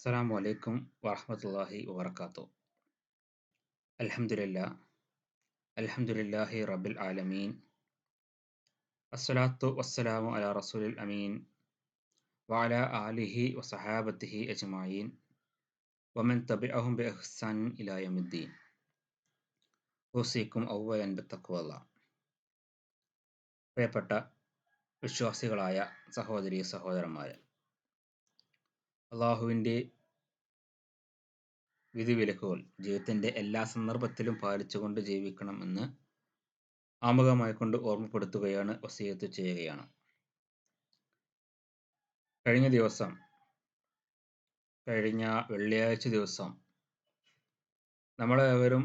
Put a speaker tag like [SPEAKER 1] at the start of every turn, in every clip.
[SPEAKER 1] അസ്സലാമു അലൈക്കും വറഹ്മത്തുള്ളാഹി വബറകാതുഹു. അൽഹംദുലില്ലാ അൽഹംദുലില്ലാഹി റബ്ബിൽ ആലമീൻ. അസ്സലാത്തു വസ്സലാമു അലാ റസൂലിൽ അമീൻ വഅലാ ആലിഹി വസഹാബത്തിഹി അജ്മഈൻ വമൻ തബിഅഹും ബിഇഹ്സാനിൻ ഇലാ യൗമിദ്ദീൻ. ഊസിക്കും അവ്വലൻ ബിത്തഖ്വല്ലാഹ്. പ്രിയപ്പെട്ട വിശ്വാസികളായ സഹോദരീ സഹോദരന്മാരെ, അള്ളാഹുവിൻ്റെ വിധിവിലക്കുകൾ ജീവിതത്തിൻ്റെ എല്ലാ സന്ദർഭത്തിലും പാലിച്ചുകൊണ്ട് ജീവിക്കണം എന്ന് ആമുഖമായിക്കൊണ്ട് ഓർമ്മപ്പെടുത്തുകയാണ്, വസിയത്ത് ചെയ്യുകയാണ്. കഴിഞ്ഞ വെള്ളിയാഴ്ച ദിവസം നമ്മളേവരും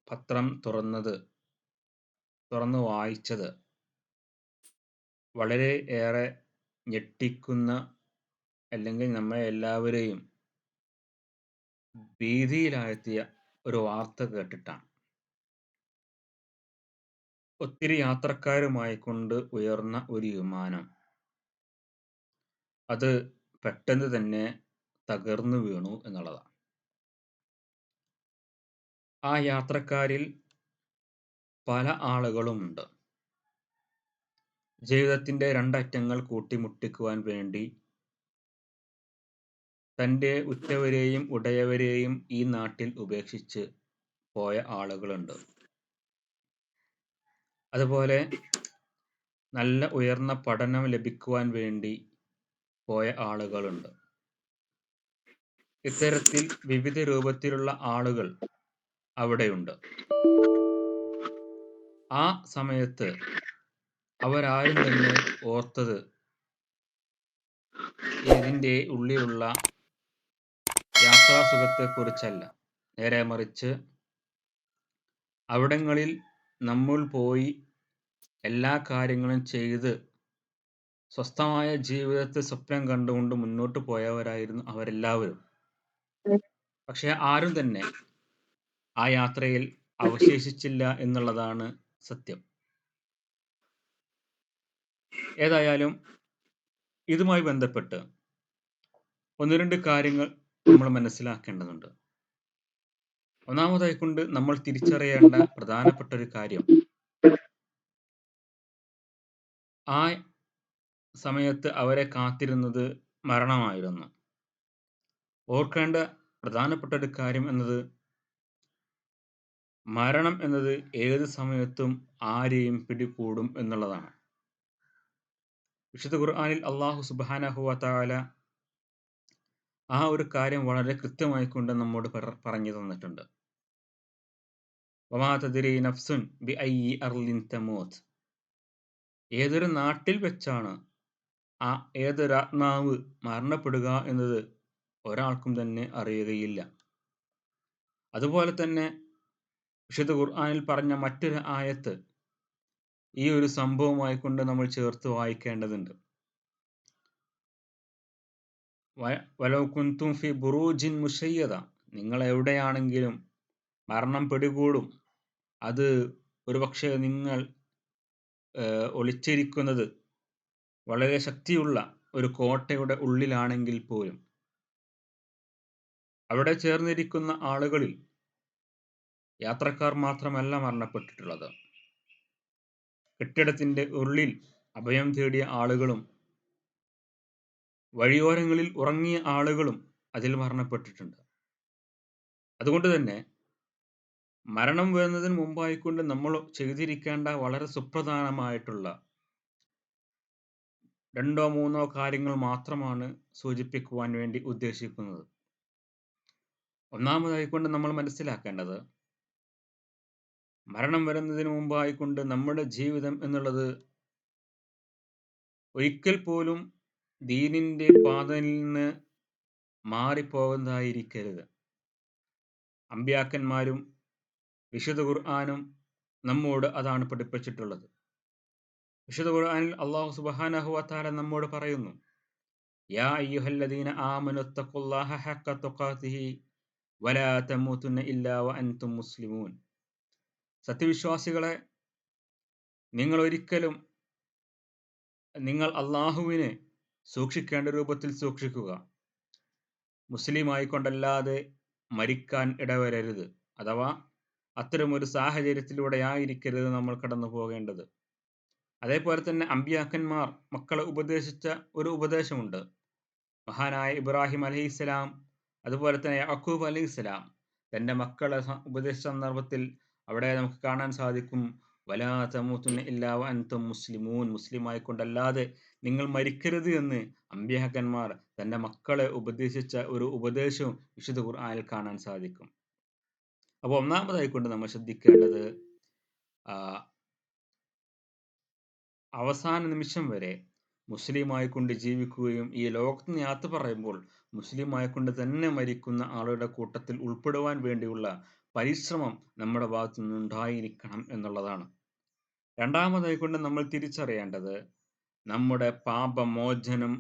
[SPEAKER 1] പത്രം തുറന്നു വായിച്ചത് വളരെ ഏറെ ഞെട്ടിക്കുന്ന, അല്ലെങ്കിൽ നമ്മളെ എല്ലാവരെയും ഭീതിയിലാഴ്ത്തിയ ഒരു വാർത്ത കേട്ടിട്ടാണ്. ഒത്തിരി യാത്രക്കാരുമായി കൊണ്ട് ഉയർന്ന ഒരു വിമാനം അത് പെട്ടെന്ന് തന്നെ തകർന്നു വീണു എന്നുള്ളതാണ്. ആ യാത്രക്കാരിൽ പല ആളുകളുമുണ്ട് ജീവിതത്തിൻ്റെ രണ്ടറ്റങ്ങൾ കൂട്ടിമുട്ടിക്കുവാൻ വേണ്ടി തൻ്റെ ഉറ്റവരെയും ഉടയവരെയും ഈ നാട്ടിൽ ഉപേക്ഷിച്ച് പോയ ആളുകളുണ്ട്. അതുപോലെ നല്ല ഉയർന്ന പഠനം ലഭിക്കുവാൻ വേണ്ടി പോയ ആളുകളുണ്ട്. ഇത്തരത്തിൽ വിവിധ രൂപത്തിലുള്ള ആളുകൾ അവിടെയുണ്ട്. ആ സമയത്ത് അവരാരും തന്നെ ഓർത്തത് ഇതിൻ്റെ ഉള്ളിലുള്ള യാത്രാസുഖത്തെക്കുറിച്ചല്ല. നേരെ മറിച്ച് അവിടങ്ങളിൽ നമ്മൾ പോയി എല്ലാ കാര്യങ്ങളും ചെയ്ത് സ്വസ്ഥമായ ജീവിതത്തെ സ്വപ്നം കണ്ടുകൊണ്ട് മുന്നോട്ട് പോയവരായിരുന്നു അവരെല്ലാവരും. പക്ഷെ ആരും തന്നെ ആ യാത്രയിൽ അവശേഷിച്ചില്ല എന്നുള്ളതാണ് സത്യം. ഏതായാലും ഇതുമായി ബന്ധപ്പെട്ട് ഒന്ന് രണ്ട് കാര്യങ്ങൾ നമ്മൾ മനസ്സിലാക്കേണ്ടതുണ്ട്. ഒന്നാമതായിക്കൊണ്ട് നമ്മൾ തിരിച്ചറിയേണ്ട പ്രധാനപ്പെട്ട ഒരു കാര്യം, ആ സമയത്ത് അവരെ കാത്തിരുന്നത് മരണമായിരുന്നു. ഓർക്കേണ്ട പ്രധാനപ്പെട്ട ഒരു കാര്യം എന്നത്, മരണം എന്നത് ഏത് സമയത്തും ആരെയും പിടികൂടും എന്നുള്ളതാണ്. വിശുദ്ധ ഖുർആനിൽ അല്ലാഹു സുബ്ഹാനഹു വ തആല ആ ഒരു കാര്യം വളരെ കൃത്യമായിക്കൊണ്ട് നമ്മോട് പറഞ്ഞു തന്നിട്ടുണ്ട്. വമാ തദ്രി നഫ്സുൻ ബിഅയ്യി അർളിൻ തമൂത്ത്. ഏതൊരു നാട്ടിൽ വെച്ചാണ് ഏതൊരു ആത്മാവ് മരണപ്പെടുക എന്നത് ഒരാൾക്കും തന്നെ അറിയുകയില്ല. അതുപോലെ തന്നെ വിശുദ്ധ ഖുർആനിൽ പറഞ്ഞ മറ്റൊരു ആയത്ത് ഈ ഒരു സംഭവമായിക്കൊണ്ട് നമ്മൾ ചേർത്ത് വായിക്കേണ്ടതുണ്ട്. വലൗ കുൻതും ഫി ബുറൂജിൻ മുശയ്യദ. നിങ്ങൾ എവിടെയാണെങ്കിലും മരണം പിടികൂടും. അത് ഒരുപക്ഷെ നിങ്ങൾ ഒളിച്ചിരിക്കുന്നത് വളരെ ശക്തിയുള്ള ഒരു കോട്ടയുടെ ഉള്ളിലാണെങ്കിൽ പോലും അവിടെ ചേർന്നിരിക്കുന്ന ആളുകളിൽ യാത്രക്കാർ മാത്രമല്ല മരണപ്പെട്ടിട്ടുള്ളത്. കെട്ടിടത്തിൻ്റെ ഉള്ളിൽ അഭയം തേടിയ ആളുകളും വഴിയോരങ്ങളിൽ ഉറങ്ങിയ ആളുകളും അതിൽ മരണപ്പെട്ടിട്ടുണ്ട്. അതുകൊണ്ട് തന്നെ മരണം വരുന്നതിന് മുമ്പായിക്കൊണ്ട് നമ്മൾ ചെയ്തിരിക്കേണ്ട വളരെ സുപ്രധാനമായിട്ടുള്ള 2 or 3 കാര്യങ്ങൾ മാത്രമാണ് സൂചിപ്പിക്കുവാൻ വേണ്ടി ഉദ്ദേശിക്കുന്നത്. ഒന്നാമതായിക്കൊണ്ട് നമ്മൾ മനസ്സിലാക്കേണ്ടത്, മരണം വരുന്നതിന് മുമ്പായിക്കൊണ്ട് നമ്മുടെ ജീവിതം എന്നുള്ളത് ഒരിക്കൽ പോലും ദീനിൻ്റെ പാതയിൽ നിന്ന് മാറിപ്പോകുന്നതായിരിക്കരുത്. അമ്പിയാക്കന്മാരും വിശുദ്ധ ഖുർആനും നമ്മോട് അതാണ് പഠിപ്പിച്ചിട്ടുള്ളത്. വിശുദ്ധ ഖുർആനിൽ അല്ലാഹു സുബ്ഹാനഹു വ തആല നമ്മോട് പറയുന്നു, യാ അയ്യുഹല്ലദീന ആമനു തഖുല്ലാഹ ഹഖ്ക തുഖാതിഹി വലാ തമൂതുന്ന ഇല്ലാ വഅൻതും മുസ്ലിമൂൻ. സത്യവിശ്വാസികളെ, നിങ്ങൾ അല്ലാഹുവിനെ സൂക്ഷിക്കേണ്ട രൂപത്തിൽ സൂക്ഷിക്കുക. മുസ്ലിമായിക്കൊണ്ടല്ലാതെ മരിക്കാൻ ഇടവരരുത്. അഥവാ അത്തരമൊരു സാഹചര്യത്തിലൂടെ ആയിരിക്കരുത് നമ്മൾ കടന്നു പോകേണ്ടത്. അതേപോലെ തന്നെ അമ്പിയാക്കന്മാർ മക്കളെ ഉപദേശിച്ച ഒരു ഉപദേശമുണ്ട്. മഹാനായ ഇബ്രാഹിം അലൈഹിസ്സലാം, അതുപോലെ തന്നെ യഅ്ഖൂബ് അലൈഹിസ്സലാം തന്റെ മക്കളെ ഉപദേശിച്ച സന്ദർഭത്തിൽ അവിടെ നമുക്ക് കാണാൻ സാധിക്കും, വലാ തമൂതുന്ന ഇല്ലാ വഅൻതും മുസ്ലിമൂൻ, മുസ്ലിമായിക്കൊണ്ടല്ലാതെ നിങ്ങൾ മരിക്കരുത് എന്ന് അമ്പിയാക്കന്മാർ തന്റെ മക്കളെ ഉപദേശിച്ച ഒരു ഉപദേശവും വിശുദ്ധ ഖുർആനിൽ കാണാൻ സാധിക്കും. അപ്പോൾ ഒന്നാമതായിക്കൊണ്ട് നമ്മൾ ശ്രദ്ധിക്കേണ്ടത്, അവസാന നിമിഷം വരെ മുസ്ലിമായിക്കൊണ്ട് ജീവിക്കുകയും ഈ ലോകത്ത് നിന്ന് യാത്ര പറയുമ്പോൾ മുസ്ലിമായിക്കൊണ്ട് തന്നെ മരിക്കുന്ന ആളുകളുടെ കൂട്ടത്തിൽ ഉൾപ്പെടുവാൻ വേണ്ടിയുള്ള പരിശ്രമം നമ്മുടെ ഭാഗത്തു നിന്നുണ്ടായിരിക്കണം എന്നുള്ളതാണ്. രണ്ടാമതായിക്കൊണ്ട് നമ്മൾ തിരിച്ചറിയേണ്ടത് നമ്മുടെ പാപമോചനം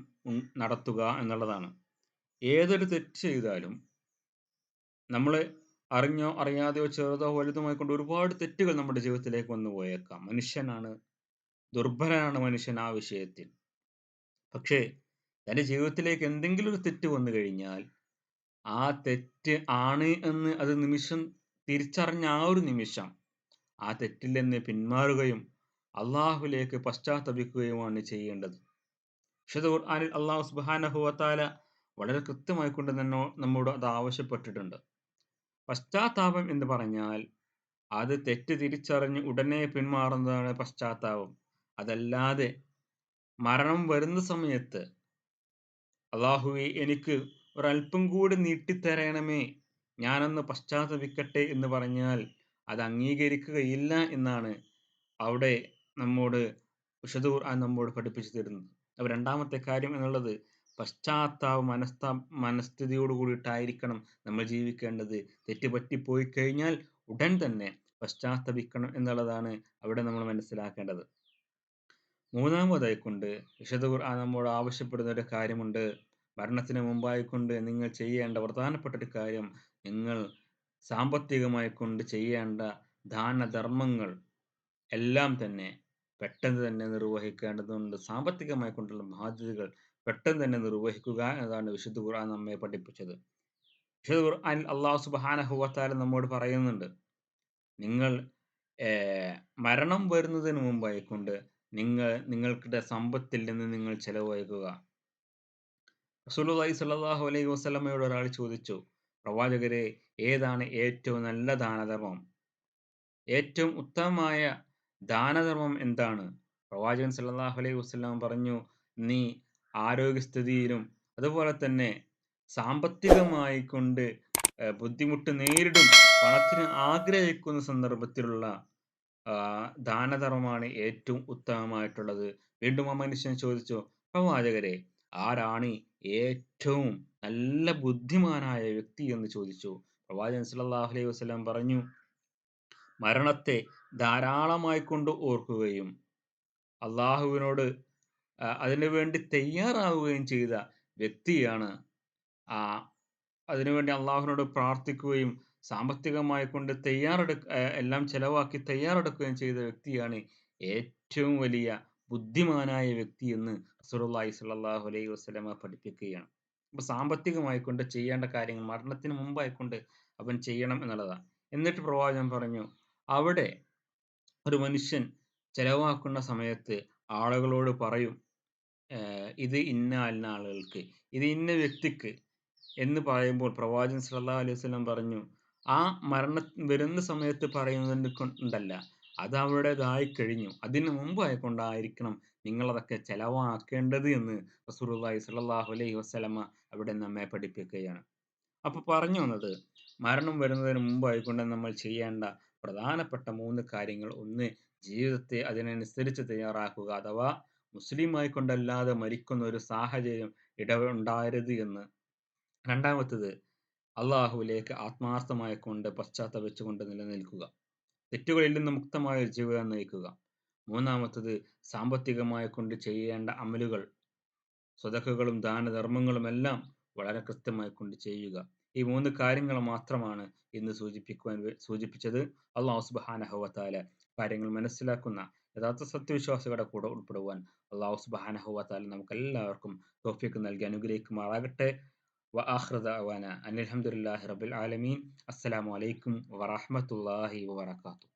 [SPEAKER 1] നടത്തുക എന്നുള്ളതാണ്. ഏതൊരു തെറ്റ് ചെയ്താലും നമ്മൾ അറിഞ്ഞോ അറിയാതെയോ ചെറുതോ വലുതുമായിക്കൊണ്ട് ഒരുപാട് തെറ്റുകൾ നമ്മുടെ ജീവിതത്തിലേക്ക് വന്നു പോയേക്കാം. മനുഷ്യനാണ്, ദുർബലനാണ് മനുഷ്യൻ ആ വിഷയത്തിൽ. പക്ഷേ തൻ്റെ ജീവിതത്തിലേക്ക് എന്തെങ്കിലും ഒരു തെറ്റ് വന്നു കഴിഞ്ഞാൽ ആ തെറ്റ് ആണ് എന്ന് അത് നിമിഷം തിരിച്ചറിഞ്ഞ ആ ഒരു നിമിഷം ആ തെറ്റിൽ നിന്ന് പിന്മാറുകയും അള്ളാഹുവിലേക്ക് പശ്ചാത്തപിക്കുകയുമാണ് ചെയ്യേണ്ടത്. വിശുദ്ധ ഖുർആനിൽ അള്ളാഹു സുബ്ഹാനഹു വ തആല വളരെ കൃത്യമായിക്കൊണ്ട് നമ്മോട് അത് ആവശ്യപ്പെട്ടിട്ടുണ്ട്. പശ്ചാത്താപം എന്ന് പറഞ്ഞാൽ അത് തെറ്റ് തിരിച്ചറിഞ്ഞ് ഉടനെ പിന്മാറുന്നതാണ് പശ്ചാത്താപം. അതല്ലാതെ മരണം വരുന്ന സമയത്ത് അള്ളാഹുവേ എനിക്ക് ഒരല്പം കൂടി നീട്ടിത്തരണമേ, ഞാനൊന്ന് പശ്ചാത്തപിക്കട്ടെ എന്ന് പറഞ്ഞാൽ അത് അംഗീകരിക്കുകയില്ല എന്നാണ് അവിടെ നമ്മോട് വിശുദ്ധ ഖുർആൻ നമ്മോട് പഠിപ്പിച്ചു തരുന്നത്. അപ്പോൾ രണ്ടാമത്തെ കാര്യം എന്നുള്ളത് മനസ്ഥിതിയോട് കൂടിയിട്ടായിരിക്കണം നമ്മൾ ജീവിക്കേണ്ടത്. തെറ്റ് പറ്റിപ്പോയി കഴിഞ്ഞാൽ ഉടൻ തന്നെ പശ്ചാത്തപിക്കണം എന്നുള്ളതാണ് അവിടെ നമ്മൾ മനസ്സിലാക്കേണ്ടത്. മൂന്നാമതായിക്കൊണ്ട് വിശുദ്ധ ഖുർആൻ നമ്മോട് ആവശ്യപ്പെടുന്ന ഒരു കാര്യമുണ്ട്. മരണത്തിന് മുമ്പായിക്കൊണ്ട് നിങ്ങൾ ചെയ്യേണ്ട പ്രധാനപ്പെട്ട ഒരു കാര്യം, നിങ്ങൾ സാമ്പത്തികമായിക്കൊണ്ട് ചെയ്യേണ്ട ദാനധർമ്മങ്ങൾ എല്ലാം തന്നെ പെട്ടെന്ന് തന്നെ നിർവഹിക്കേണ്ടതുണ്ട്. സാമ്പത്തികമായിക്കൊണ്ടുള്ള ബാധ്യതകൾ പെട്ടെന്ന് തന്നെ നിർവഹിക്കുക എന്നതാണ് വിശുദ്ധ ഖുർആൻ നമ്മെ പഠിപ്പിച്ചത്. വിശുദ്ധ ഖുർആനിൽ അല്ലാഹു സുബ്ഹാനഹു വ തആല നമ്മോട് പറയുന്നുണ്ട്, നിങ്ങൾ മരണം വരുന്നതിന് മുമ്പായിക്കൊണ്ട് നിങ്ങളുടെ സമ്പത്തിൽ നിന്ന് നിങ്ങൾ ചെലവഴിക്കുക. റസൂലുള്ളാഹി സ്വല്ലല്ലാഹു അലൈഹി വസല്ലമയോട് ഒരാൾ ചോദിച്ചു, പ്രവാചകരെ, ഏതാണ് ഏറ്റവും നല്ല ദാനധർമ്മം? ഏറ്റവും ഉത്തമമായ ദാനധർമ്മം എന്താണ്? പ്രവാചകൻ സല്ലല്ലാഹു അലൈഹി വസല്ലം പറഞ്ഞു, നീ ആരോഗ്യസ്ഥിതിയിലും അതുപോലെ തന്നെ സാമ്പത്തികമായിക്കൊണ്ട് ബുദ്ധിമുട്ട് നേരിടും പണത്തിന് ആഗ്രഹിക്കുന്ന സന്ദർഭത്തിലുള്ള ദാനധർമ്മമാണ് ഏറ്റവും ഉത്തമമായിട്ടുള്ളത്. വീണ്ടും ആ മനുഷ്യൻ ചോദിച്ചു, പ്രവാചകരെ, ആരാണ് ഏറ്റവും നല്ല ബുദ്ധിമാനായ വ്യക്തി എന്ന് ചോദിച്ചു. പ്രവാചകൻ സല്ലല്ലാഹു അലൈഹി വസല്ലം പറഞ്ഞു, മരണത്തെ ധാരാളമായി കൊണ്ട് ഓർക്കുകയും അള്ളാഹുവിനോട് അതിനു വേണ്ടി തയ്യാറാവുകയും ചെയ്ത വ്യക്തിയാണ്, അതിനുവേണ്ടി അള്ളാഹുവിനോട് പ്രാർത്ഥിക്കുകയും സാമ്പത്തികമായി കൊണ്ട് എല്ലാം ചെലവാക്കി തയ്യാറെടുക്കുകയും ചെയ്ത വ്യക്തിയാണ് ഏറ്റവും വലിയ ബുദ്ധിമാനായ വ്യക്തി എന്ന് റസൂലുള്ളാഹി സ്വല്ലല്ലാഹു അലൈഹി വസല്ലമ പഠിപ്പിക്കുകയാണ്. അപ്പോൾ സാമ്പത്തികമായി കൊണ്ട് ചെയ്യേണ്ട കാര്യങ്ങൾ മരണത്തിന് മുമ്പായിക്കൊണ്ട് അവൻ ചെയ്യണം എന്നുള്ളതാണ്. എന്നിട്ട് പ്രവാചകൻ പറഞ്ഞു, അവിടെ ഒരു മനുഷ്യൻ ചെലവാക്കുന്ന സമയത്ത് ആളുകളോട് പറയും, ഇത് ഇന്ന ആളുകൾക്ക്, ഇത് ഇന്ന വ്യക്തിക്ക് എന്ന് പറയുമ്പോൾ പ്രവാചകൻ സല്ലല്ലാഹു അലൈഹി വസല്ലം പറഞ്ഞു, ആ മരണം വരുന്ന സമയത്ത് പറയുന്നത് കൊണ്ടല്ല, അത് അവരുടേതായി കഴിഞ്ഞു, അതിന് മുമ്പായിക്കൊണ്ടായിരിക്കണം നിങ്ങളതൊക്കെ ചെലവാക്കേണ്ടത് എന്ന് റസൂലുള്ളാഹി സ്വല്ലല്ലാഹു അലൈഹി വസല്ലമ അവിടെ നമ്മെ പഠിപ്പിക്കുകയാണ്. അപ്പോൾ പറഞ്ഞു വന്നത്, മരണം വരുന്നതിന് മുമ്പായിക്കൊണ്ട് നമ്മൾ ചെയ്യേണ്ട പ്രധാനപ്പെട്ട 3 കാര്യങ്ങൾ. ഒന്ന്, ജീവിതത്തെ അതിനനുസരിച്ച് തയ്യാറാക്കുക, അഥവാ മുസ്ലിമായിക്കൊണ്ടല്ലാതെ മരിക്കുന്ന ഒരു സാഹചര്യം ഉണ്ടാകരുത് എന്ന്. രണ്ടാമത്തത്, അള്ളാഹുവിലേക്ക് ആത്മാർത്ഥമായിക്കൊണ്ട് പശ്ചാത്തപിച്ചുകൊണ്ട് നിലനിൽക്കുക, തെറ്റുകളിൽ നിന്ന് മുക്തമായ ഒരു ജീവിതം നയിക്കുക. മൂന്നാമത്തത്, സാമ്പത്തികമായിക്കൊണ്ട് ചെയ്യേണ്ട അമലുകൾ, സ്വതക്കകളും ദാനധർമ്മങ്ങളും എല്ലാം വളരെ കൃത്യമായിക്കൊണ്ട് ചെയ്യുക. ഈ 3 കാര്യങ്ങൾ മാത്രമാണ് ഇന്ന് സൂചിപ്പിച്ചത്. അല്ലാഹു സുബ്ഹാനഹു വ തആല കാര്യങ്ങൾ മനസ്സിലാക്കുന്ന യഥാർത്ഥ സത്യവിശ്വാസികളുടെ കൂടെ ഉൾപ്പെടുവാൻ അല്ലാഹു സുബ്ഹാനഹു വ തആല നമുക്കെല്ലാവർക്കും തൗഫീഖ് നൽകി അനുഗ്രഹിക്കുമാറാകട്ടെ. وآخر دعوانا أن الحمد لله رب العالمين. السلام عليكم ورحمة الله وبركاته.